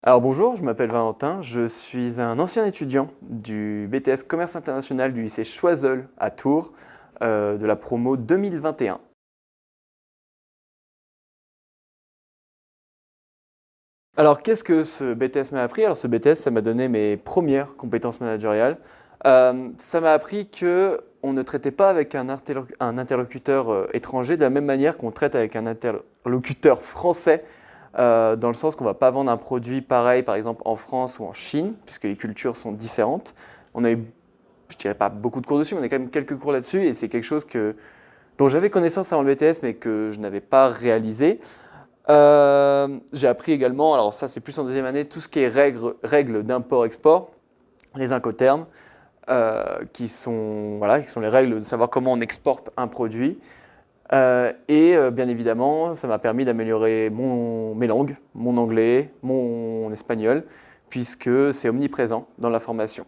Alors bonjour, je m'appelle Valentin, je suis un ancien étudiant du BTS Commerce International du lycée Choiseul à Tours, de la promo 2021. Alors qu'est-ce que ce BTS m'a appris? Alors ce BTS, ça m'a donné mes premières compétences managériales. Ça m'a appris que on ne traitait pas avec un interlocuteur étranger de la même manière qu'on traite avec un interlocuteur français, dans le sens qu'on ne va pas vendre un produit pareil, par exemple en France ou en Chine, puisque les cultures sont différentes. On a eu, je dirais pas beaucoup de cours dessus, mais on a quand même quelques cours là-dessus, et c'est quelque chose dont j'avais connaissance avant le BTS, mais que je n'avais pas réalisé. J'ai appris également, alors ça c'est plus en deuxième année, tout ce qui est règles d'import-export, les incoterms, voilà, qui sont les règles de savoir comment on exporte un produit. Bien évidemment, ça m'a permis d'améliorer mes langues, mon anglais, mon espagnol, puisque c'est omniprésent dans la formation.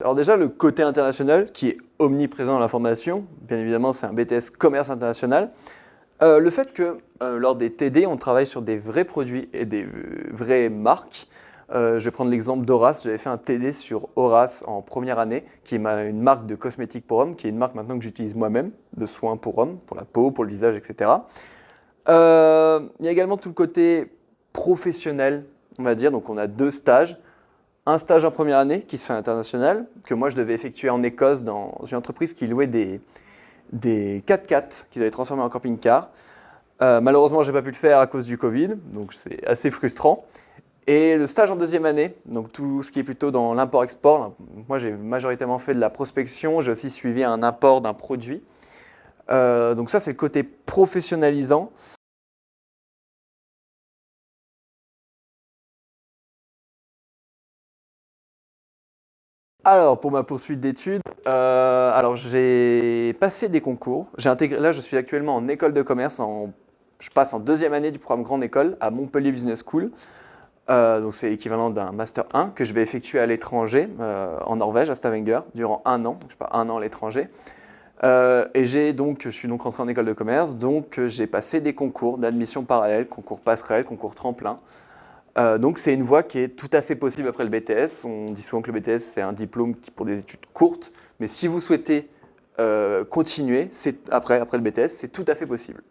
Alors déjà, le côté international, qui est omniprésent dans la formation, bien évidemment, c'est un BTS commerce international. Le fait que lors des TD, on travaille sur des vrais produits et des vraies marques. Je vais prendre l'exemple d'Horace. J'avais fait un TD sur Horace en première année, qui est une marque de cosmétiques pour hommes, qui est une marque maintenant que j'utilise moi-même, de soins pour hommes, pour la peau, pour le visage, etc. Il y a également tout le côté professionnel, on va dire. Donc on a deux stages. Un stage en première année qui se fait à l'international, que moi je devais effectuer en Écosse dans une entreprise qui louait des 4x4 qu'ils avaient transformés en camping-car. Malheureusement, je n'ai pas pu le faire à cause du Covid, donc c'est assez frustrant. Et le stage en deuxième année, donc tout ce qui est plutôt dans l'import-export. Moi, j'ai majoritairement fait de la prospection, j'ai aussi suivi un import d'un produit. Donc ça, c'est le côté professionnalisant. Alors, pour ma poursuite d'études, alors j'ai passé des concours. J'ai intégré, là, je suis actuellement en école de commerce. Je passe en deuxième année du programme Grande École à Montpellier Business School. Donc c'est l'équivalent d'un Master 1 que je vais effectuer à l'étranger, en Norvège, à Stavanger, durant un an. Donc je pars un an à l'étranger. Je suis donc rentré en école de commerce, donc j'ai passé des concours d'admission parallèle, concours passerelle, concours tremplin. Donc c'est une voie qui est tout à fait possible après le BTS. On dit souvent que le BTS c'est un diplôme pour des études courtes, mais si vous souhaitez continuer après le BTS, c'est tout à fait possible.